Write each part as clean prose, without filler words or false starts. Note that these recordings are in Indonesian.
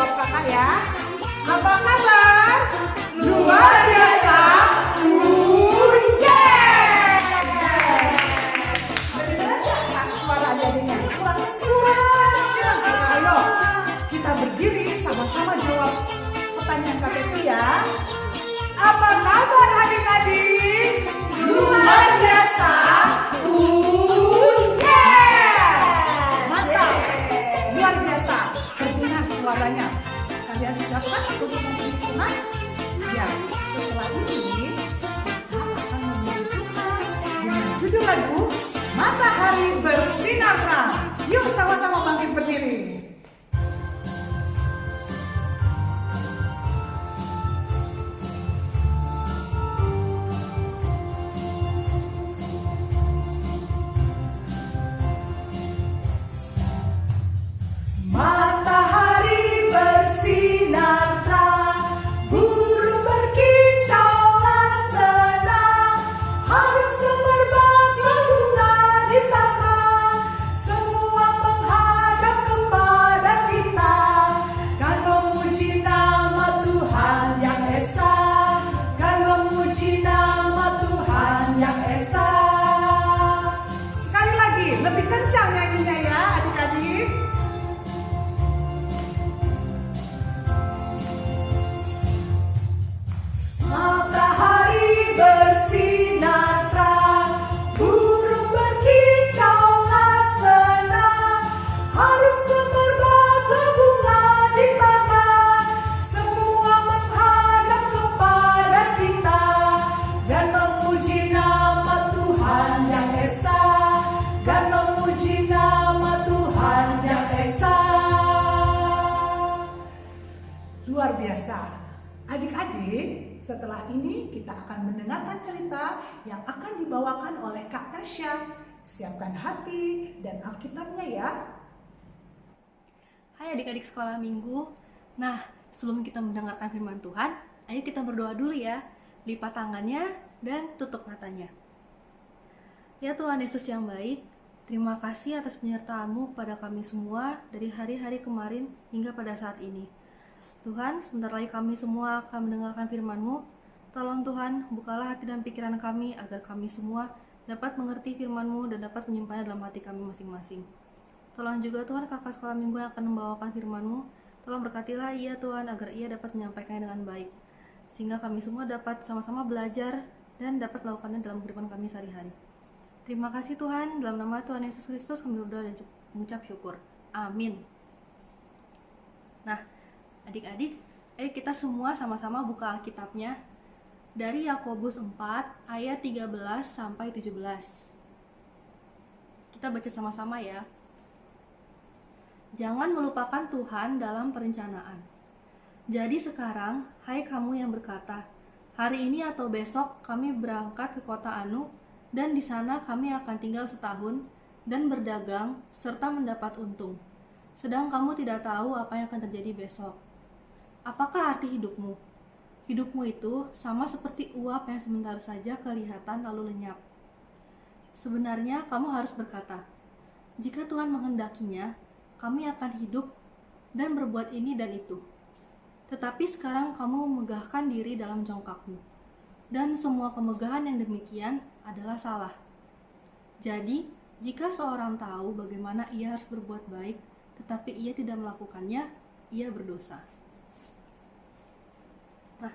jawab kakak ya. Apa kabar? Luar biasa. Yes! Benar nggak suara jadinya? Kurang saja. Ayo, kita berdiri sama-sama jawab pertanyaan Kak Pepi ya. Apa kabar adik-adik? Luar biasa. Yes! Mantap. Luar biasa. Terdengar suaranya. Kalian siapkan untuk menghitung? Ya, setelah ini kita akan memuji Tuhan dengan judul lagu Matahari Bersinar Terang. Yuk sama-sama bangkit berdiri. Matahari bersinar terang, burung berkicaulah senang, harum semerbak berbunga di taman, semua menghadap kepada kita, kan memuji nama Tuhan yang esa, kan memuji nama Tuhan yang esa. Sekali lagi, lebih kencang nyanyinya ya adik-adik. Matahari bersinar terang, burung berkicaulah senang, harum semerbak berbunga di taman, semua menghadap kepada kita, dan memuji nama Tuhan yang esa, dan memuji nama Tuhan yang esa. Luar biasa. Adik-adik, setelah ini kita akan mendengarkan cerita yang akan dibawakan oleh Kak Tasya. Siapkan hati dan Alkitabnya ya. Hai adik-adik sekolah minggu. Nah, sebelum kita mendengarkan firman Tuhan, ayo kita berdoa dulu ya. Lipat tangannya dan tutup matanya. Ya Tuhan Yesus yang baik, terima kasih atas penyertaan-Mu kepada kami semua dari hari-hari kemarin hingga pada saat ini. Tuhan, sebentar lagi kami semua akan mendengarkan firman-Mu. Tolong Tuhan, bukalah hati dan pikiran kami agar kami semua dapat mengerti firman-Mu dan dapat menyimpannya dalam hati kami masing-masing. Tolong juga Tuhan kakak sekolah minggu yang akan membawakan firman-Mu. Tolong berkatilah ia Tuhan agar ia dapat menyampaikannya dengan baik. Sehingga kami semua dapat sama-sama belajar dan dapat melakukannya dalam kehidupan kami sehari-hari. Terima kasih Tuhan, dalam nama Tuhan Yesus Kristus kami berdoa dan mengucap syukur. Amin. Nah, adik-adik, ayo kita semua sama-sama buka Alkitabnya dari Yakobus 4 ayat 13 sampai 17. Kita baca sama-sama ya. Jangan melupakan Tuhan dalam perencanaan. Jadi sekarang, hai kamu yang berkata, hari ini atau besok kami berangkat ke kota Anu, dan di sana kami akan tinggal setahun dan berdagang serta mendapat untung. Sedang kamu tidak tahu apa yang akan terjadi besok. Apakah arti hidupmu? Hidupmu itu sama seperti uap yang sebentar saja kelihatan lalu lenyap. Sebenarnya kamu harus berkata, jika Tuhan menghendakinya, kami akan hidup dan berbuat ini dan itu. Tetapi sekarang kamu memegahkan diri dalam jongkakmu, dan semua kemegahan yang demikian adalah salah. Jadi, jika seorang tahu bagaimana ia harus berbuat baik, tetapi ia tidak melakukannya, ia berdosa. Nah,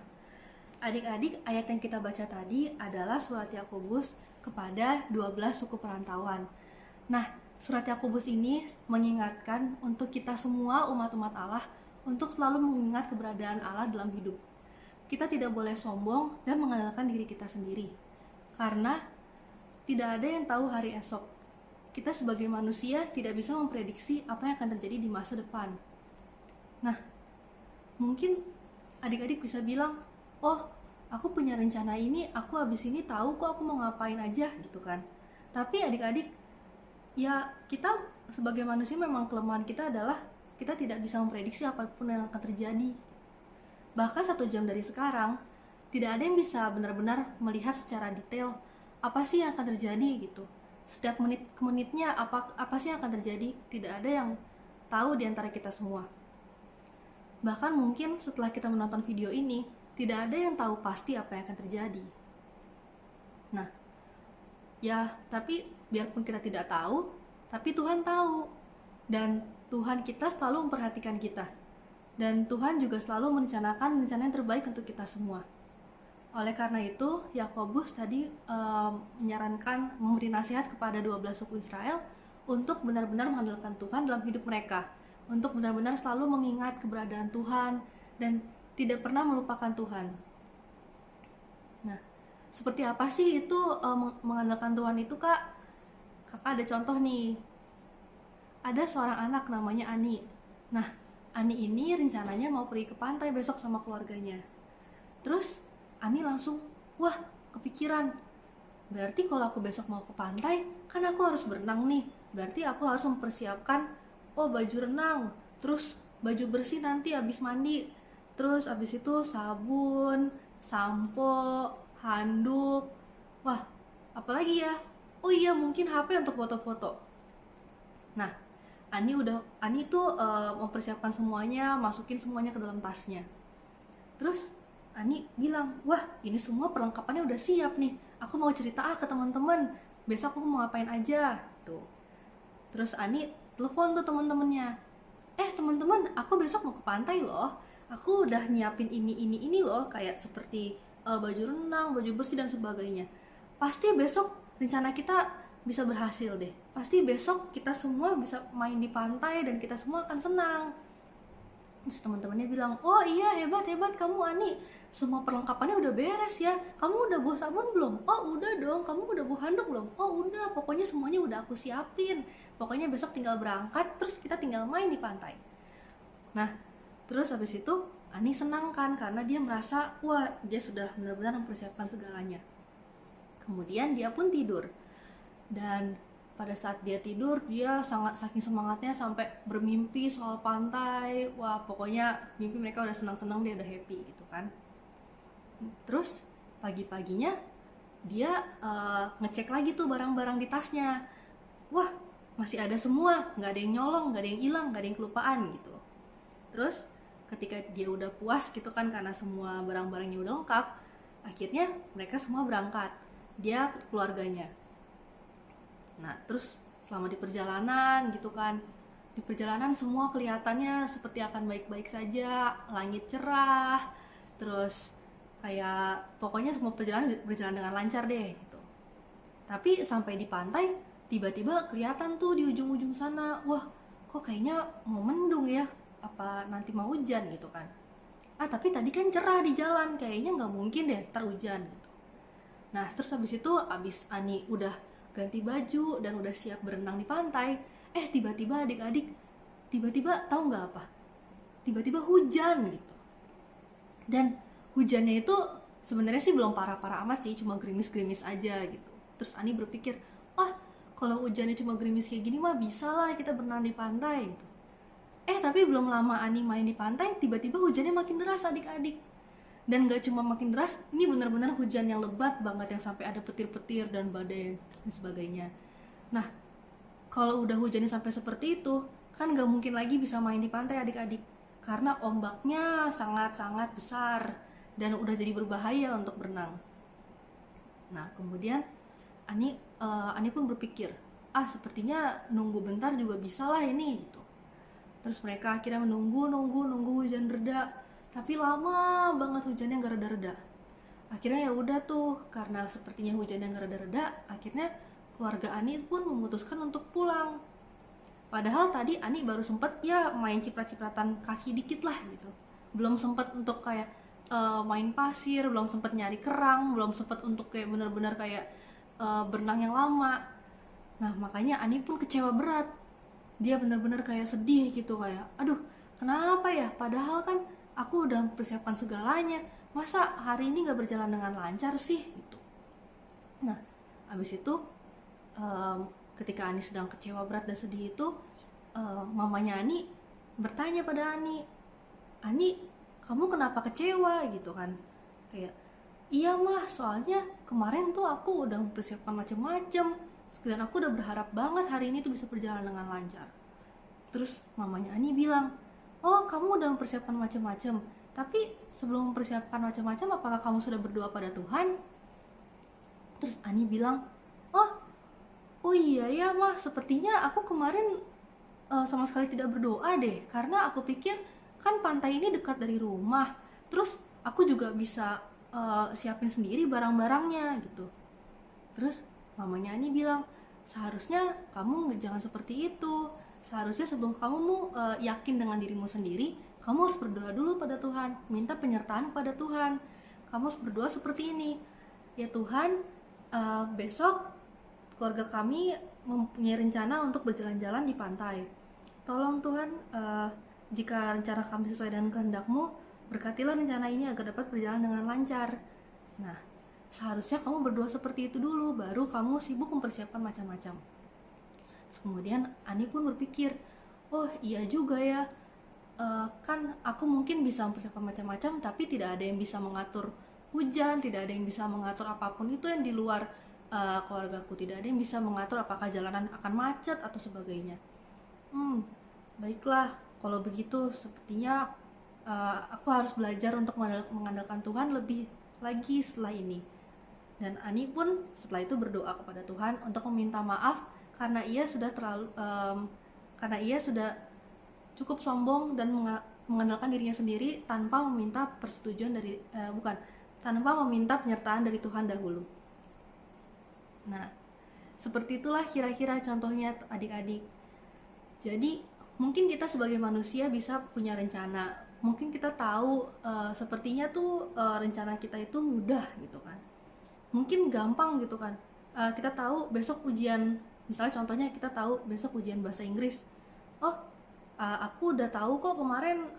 adik-adik, ayat yang kita baca tadi adalah surat Yakobus kepada 12 suku perantauan. Nah, surat Yakobus ini mengingatkan untuk kita semua umat-umat Allah untuk selalu mengingat keberadaan Allah dalam hidup. Kita tidak boleh sombong dan mengandalkan diri kita sendiri, karena tidak ada yang tahu hari esok. Kita sebagai manusia tidak bisa memprediksi apa yang akan terjadi di masa depan. Nah, mungkin adik-adik bisa bilang, oh aku punya rencana ini, aku habis ini tahu kok aku mau ngapain aja gitu kan. Tapi adik-adik, ya kita sebagai manusia memang kelemahan kita adalah kita tidak bisa memprediksi apapun yang akan terjadi. Bahkan 1 jam dari sekarang, tidak ada yang bisa benar-benar melihat secara detail apa sih yang akan terjadi gitu. Setiap menit ke menitnya apa sih yang akan terjadi, tidak ada yang tahu di antara kita semua. Bahkan mungkin setelah kita menonton video ini, tidak ada yang tahu pasti apa yang akan terjadi. Nah, ya, tapi biarpun kita tidak tahu, tapi Tuhan tahu. Dan Tuhan kita selalu memperhatikan kita. Dan Tuhan juga selalu merencanakan rencana yang terbaik untuk kita semua. Oleh karena itu, Yakobus tadi menyarankan, memberi nasihat kepada 12 suku Israel untuk benar-benar mengandalkan Tuhan dalam hidup mereka. Untuk benar-benar selalu mengingat keberadaan Tuhan dan tidak pernah melupakan Tuhan. Nah, seperti apa sih itu mengandalkan Tuhan itu, Kak? Kakak ada contoh nih. Ada seorang anak namanya Ani. Nah, Ani ini rencananya mau pergi ke pantai besok sama keluarganya. Terus Ani langsung, wah, kepikiran. Berarti kalau aku besok mau ke pantai, kan aku harus berenang nih. Berarti aku harus mempersiapkan, baju renang, terus baju bersih nanti habis mandi, terus habis itu sabun, sampo, handuk, wah, apalagi ya? Oh iya, mungkin HP untuk foto-foto. Nah, Ani tuh mempersiapkan semuanya, masukin semuanya ke dalam tasnya. Terus Ani bilang, wah, ini semua perlengkapannya udah siap nih. Aku mau cerita ke teman-teman. Besok aku mau ngapain aja, tuh. Terus Ani telepon tuh teman-temannya. Teman-teman, aku besok mau ke pantai loh. Aku udah nyiapin ini loh, kayak seperti baju renang, baju bersih dan sebagainya. Pasti besok rencana kita bisa berhasil deh. Pasti besok kita semua bisa main di pantai dan kita semua akan senang. Terus teman-temannya bilang, oh iya, hebat kamu Ani, semua perlengkapannya udah beres ya. Kamu udah bawa sabun belum? Oh udah dong. Kamu udah bawa handuk belum? Oh udah, pokoknya semuanya udah aku siapin. Pokoknya besok tinggal berangkat, terus kita tinggal main di pantai. Nah, terus habis itu Ani senang kan, karena dia merasa, wah, dia sudah benar-benar mempersiapkan segalanya. Kemudian dia pun tidur. Dan pada saat dia tidur, dia saking semangatnya sampai bermimpi soal pantai. Wah, pokoknya mimpi mereka udah senang-senang, dia udah happy gitu kan. Terus pagi-paginya dia ngecek lagi tuh barang-barang di tasnya. Wah, masih ada semua, nggak ada yang nyolong, nggak ada yang hilang, nggak ada yang kelupaan gitu. Terus ketika dia udah puas gitu kan, karena semua barang-barangnya udah lengkap, akhirnya mereka semua berangkat, dia keluarganya. Nah, terus selama di perjalanan gitu kan, di perjalanan semua kelihatannya seperti akan baik-baik saja, langit cerah, terus kayak pokoknya semua perjalanan berjalan dengan lancar deh gitu. Tapi sampai di pantai, tiba-tiba kelihatan tuh di ujung-ujung sana, wah, kok kayaknya mau mendung ya, apa nanti mau hujan gitu kan. Tapi tadi kan cerah di jalan, kayaknya nggak mungkin deh ntar hujan gitu. Nah, terus habis itu, abis Ani udah ganti baju dan udah siap berenang di pantai, tiba-tiba adik-adik, tiba-tiba tahu nggak apa? Tiba-tiba hujan gitu. Dan hujannya itu sebenarnya sih belum parah-parah amat sih, cuma gerimis-gerimis aja gitu. Terus Ani berpikir, wah, kalau hujannya cuma gerimis kayak gini mah bisa lah kita berenang di pantai gitu. Tapi belum lama Ani main di pantai, tiba-tiba hujannya makin deras adik-adik. Dan gak cuma makin deras, ini benar-benar hujan yang lebat banget, yang sampai ada petir-petir dan badai dan sebagainya. Nah, kalau udah hujannya sampai seperti itu, kan gak mungkin lagi bisa main di pantai adik-adik, karena ombaknya sangat-sangat besar dan udah jadi berbahaya untuk berenang. Nah, kemudian Ani pun berpikir, sepertinya nunggu bentar juga bisa lah ini gitu. Terus mereka akhirnya menunggu hujan reda. Tapi lama banget hujannya nggak reda-reda. Akhirnya ya udah tuh, karena sepertinya hujannya nggak reda-reda, akhirnya keluarga Ani pun memutuskan untuk pulang. Padahal tadi Ani baru sempet ya main ciprat-cipratan kaki dikit lah gitu. Belum sempet untuk kayak main pasir, belum sempet nyari kerang, belum sempet untuk kayak benar-benar kayak berenang yang lama. Nah, makanya Ani pun kecewa berat. Dia benar-benar kayak sedih gitu, kayak aduh, kenapa ya? Padahal kan aku udah mempersiapkan segalanya, masa hari ini gak berjalan dengan lancar sih gitu. Nah, abis itu ketika Ani sedang kecewa berat dan sedih itu, mamanya Ani bertanya pada Ani, kamu kenapa kecewa gitu kan? Kayak, iya mah, soalnya kemarin tuh aku udah mempersiapkan macem-macem dan aku udah berharap banget hari ini tuh bisa berjalan dengan lancar. Terus mamanya Ani bilang, oh kamu udah mempersiapkan macam-macam, tapi sebelum mempersiapkan macam-macam apakah kamu sudah berdoa pada Tuhan? Terus Ani bilang, oh iya ya mah, sepertinya aku kemarin sama sekali tidak berdoa deh, karena aku pikir kan pantai ini dekat dari rumah, terus aku juga bisa siapin sendiri barang-barangnya gitu. Terus mamanya Ani bilang, seharusnya kamu jangan seperti itu. Seharusnya sebelum kamu yakin dengan dirimu sendiri, kamu harus berdoa dulu pada Tuhan, minta penyertaan pada Tuhan. Kamu harus berdoa seperti ini, ya Tuhan, besok keluarga kami mempunyai rencana untuk berjalan-jalan di pantai. Tolong Tuhan, jika rencana kami sesuai dengan kehendak-Mu, berkatilah rencana ini agar dapat berjalan dengan lancar. Nah, seharusnya kamu berdoa seperti itu dulu, baru kamu sibuk mempersiapkan macam-macam. Kemudian Ani pun berpikir, oh iya juga ya, kan aku mungkin bisa mempersiapkan macam-macam, tapi tidak ada yang bisa mengatur hujan, tidak ada yang bisa mengatur apapun itu yang di luar keluargaku, tidak ada yang bisa mengatur apakah jalanan akan macet atau sebagainya. Baiklah, kalau begitu sepertinya aku harus belajar untuk mengandalkan Tuhan lebih lagi setelah ini. Dan Ani pun setelah itu berdoa kepada Tuhan untuk meminta maaf karena ia sudah cukup sombong dan mengandalkan dirinya sendiri tanpa meminta persetujuan tanpa meminta penyertaan dari Tuhan dahulu. Nah, seperti itulah kira-kira contohnya adik-adik. Jadi mungkin kita sebagai manusia bisa punya rencana, mungkin kita tahu sepertinya tuh rencana kita itu mudah gitu kan, mungkin gampang gitu kan. Kita tahu besok ujian, misalnya contohnya kita tahu besok ujian bahasa Inggris. Aku udah tahu kok kemarin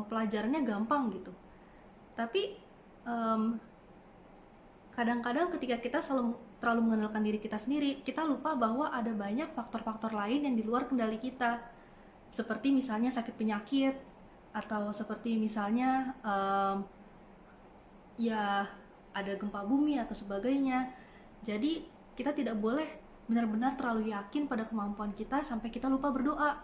pelajarannya gampang gitu. Tapi kadang-kadang ketika kita terlalu mengandalkan diri kita sendiri, kita lupa bahwa ada banyak faktor-faktor lain yang di luar kendali kita. Seperti misalnya sakit penyakit, atau seperti misalnya ya ada gempa bumi atau sebagainya. Jadi kita tidak boleh benar-benar terlalu yakin pada kemampuan kita sampai kita lupa berdoa.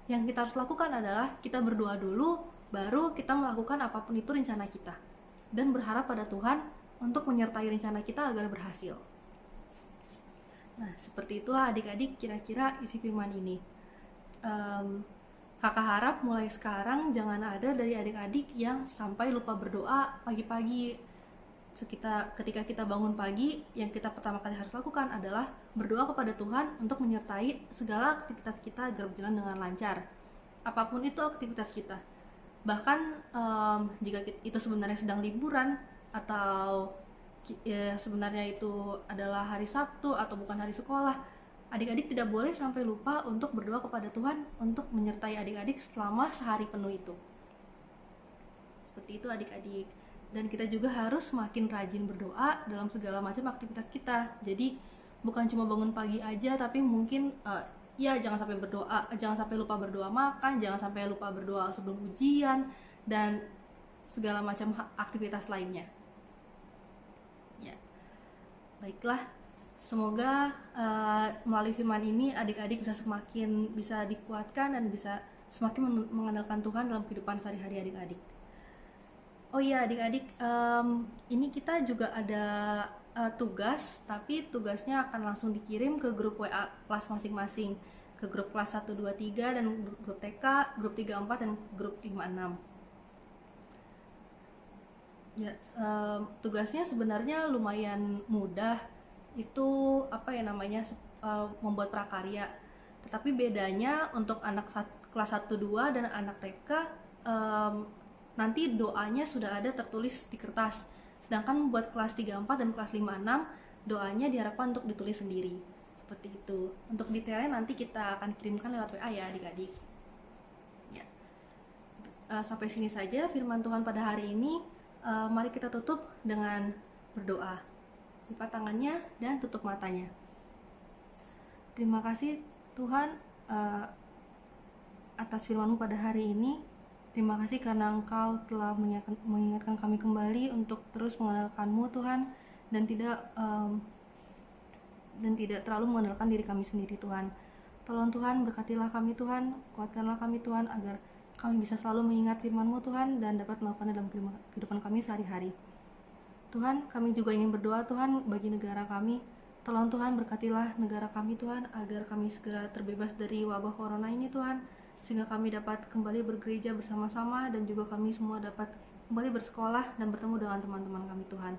Yang kita harus lakukan adalah kita berdoa dulu, baru kita melakukan apapun itu rencana kita, dan berharap pada Tuhan untuk menyertai rencana kita agar berhasil. Nah, seperti itulah adik-adik kira-kira isi firman ini. Kakak harap mulai sekarang jangan ada dari adik-adik yang sampai lupa berdoa pagi-pagi. Ketika kita bangun pagi, yang kita pertama kali harus lakukan adalah berdoa kepada Tuhan untuk menyertai segala aktivitas kita agar berjalan dengan lancar. Apapun itu aktivitas kita. Bahkan jika itu sebenarnya sedang liburan, atau sebenarnya itu adalah hari Sabtu atau bukan hari sekolah, adik-adik tidak boleh sampai lupa untuk berdoa kepada Tuhan untuk menyertai adik-adik selama sehari penuh itu. Seperti itu adik-adik. Dan kita juga harus semakin rajin berdoa dalam segala macam aktivitas kita. Jadi bukan cuma bangun pagi aja, tapi mungkin jangan sampai berdoa, jangan sampai lupa berdoa makan, jangan sampai lupa berdoa sebelum ujian, dan segala macam aktivitas lainnya. Ya, baiklah. Semoga melalui firman ini adik-adik bisa dikuatkan dan bisa semakin mengandalkan Tuhan dalam kehidupan sehari-hari adik-adik. Oh iya adik-adik, ini kita juga ada tugas, tapi tugasnya akan langsung dikirim ke grup WA kelas masing-masing, ke grup kelas 1, 2, 3 dan grup TK, grup 3, 4 dan grup 5, 6. Ya, tugasnya sebenarnya lumayan mudah. Itu membuat prakarya. Tetapi bedanya untuk anak kelas 1, 2 dan anak TK, nanti doanya sudah ada tertulis di kertas. Sedangkan buat kelas 3, 4 dan kelas 5, 6 doanya diharapkan untuk ditulis sendiri. Seperti itu. Untuk detailnya nanti kita akan kirimkan lewat WA ya adik-adik. Ya. Sampai sini saja firman Tuhan pada hari ini. Mari kita tutup dengan berdoa. Lipat tangannya dan tutup matanya. Terima kasih Tuhan atas firman-Mu pada hari ini. Terima kasih karena Engkau telah mengingatkan kami kembali untuk terus mengandalkan-Mu Tuhan, dan tidak terlalu mengandalkan diri kami sendiri Tuhan. Tolong Tuhan, berkatilah kami Tuhan, kuatkanlah kami Tuhan agar kami bisa selalu mengingat firman-Mu Tuhan dan dapat melakukannya dalam kehidupan kami sehari-hari. Tuhan, kami juga ingin berdoa Tuhan bagi negara kami. Tolong Tuhan berkatilah negara kami Tuhan, agar kami segera terbebas dari wabah corona ini Tuhan, sehingga kami dapat kembali bergereja bersama-sama dan juga kami semua dapat kembali bersekolah dan bertemu dengan teman-teman kami Tuhan.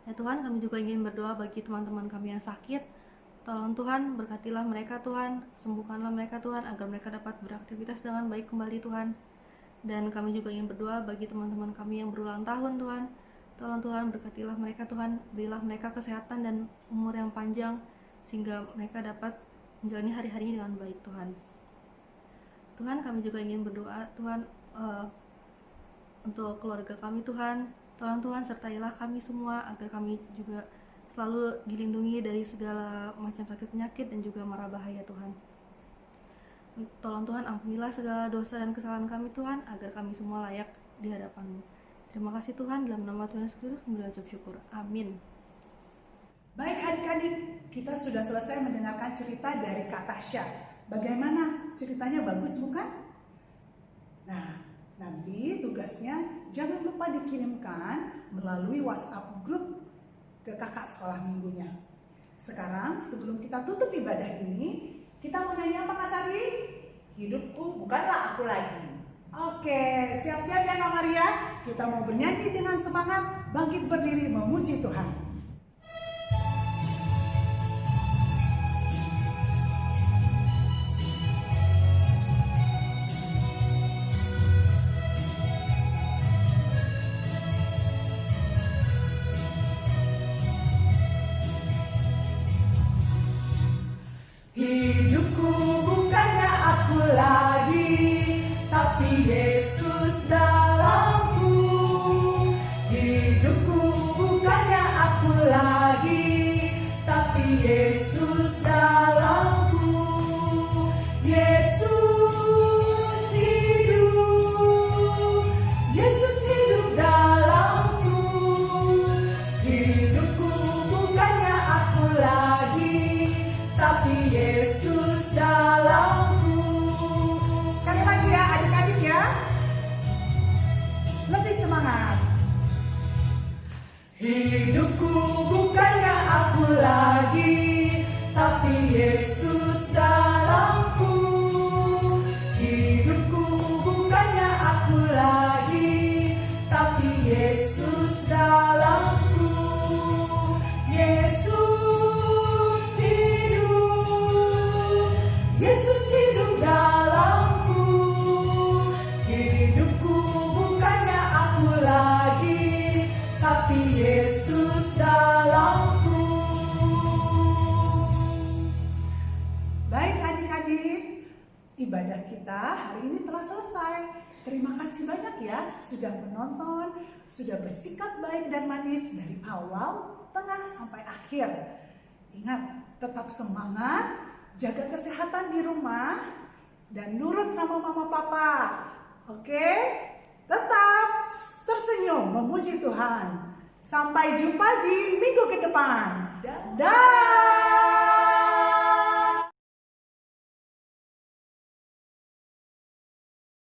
Ya Tuhan, kami juga ingin berdoa bagi teman-teman kami yang sakit. Tolong Tuhan, berkatilah mereka Tuhan, sembuhkanlah mereka Tuhan, agar mereka dapat beraktivitas dengan baik kembali Tuhan. Dan kami juga ingin berdoa bagi teman-teman kami yang berulang tahun Tuhan. Tolong Tuhan, berkatilah mereka Tuhan, berilah mereka kesehatan dan umur yang panjang, sehingga mereka dapat menjalani hari-harinya dengan baik Tuhan. Tuhan, kami juga ingin berdoa Tuhan untuk keluarga kami Tuhan. Tolong Tuhan, sertailah kami semua agar kami juga selalu dilindungi dari segala macam sakit penyakit dan juga mara bahaya Tuhan. Tolong Tuhan, ampunilah segala dosa dan kesalahan kami Tuhan, agar kami semua layak di hadapan-Mu. Terima kasih Tuhan, dalam nama Tuhan Yesus Kristus kami ucap syukur. Amin. Baik adik-adik, kita sudah selesai mendengarkan cerita dari Kak Tasya. Bagaimana ceritanya, bagus bukan? Nah, nanti tugasnya jangan lupa dikirimkan melalui WhatsApp grup ke kakak sekolah minggunya. Sekarang sebelum kita tutup ibadah ini, kita mau nanya apa Kak Sari? Hidupku bukanlah aku lagi. Oke, siap-siap ya Kak Maria. Kita mau bernyanyi dengan semangat, bangkit berdiri memuji Tuhan. Hidupku bukannya aku lagi, tapi Yesus dalamku. Hidupku bukannya aku lagi, tapi Yesus dalamku. Yesus hidup dalamku. Hidupku bukannya aku lagi, tapi Yesus dalamku. Sekali lagi ya adik-adik ya. Lebih semangat. Hidupku bukannya aku lagi, tapi Yesus dalamku. Hidupku bukannya aku lagi, tapi Yesus dalamku. Yesus hidup dalamku. Hidupku bukannya aku lagi, tapi Yesus dalamku. Baik adik-adik, ibadah kita hari ini telah selesai. Terima kasih banyak ya sudah menonton, sudah bersikap baik dan manis dari awal, tengah sampai akhir. Ingat, tetap semangat, jaga kesehatan di rumah, dan nurut sama mama papa. Oke? Tetap tersenyum memuji Tuhan. Sampai jumpa di minggu ke depan. Dah.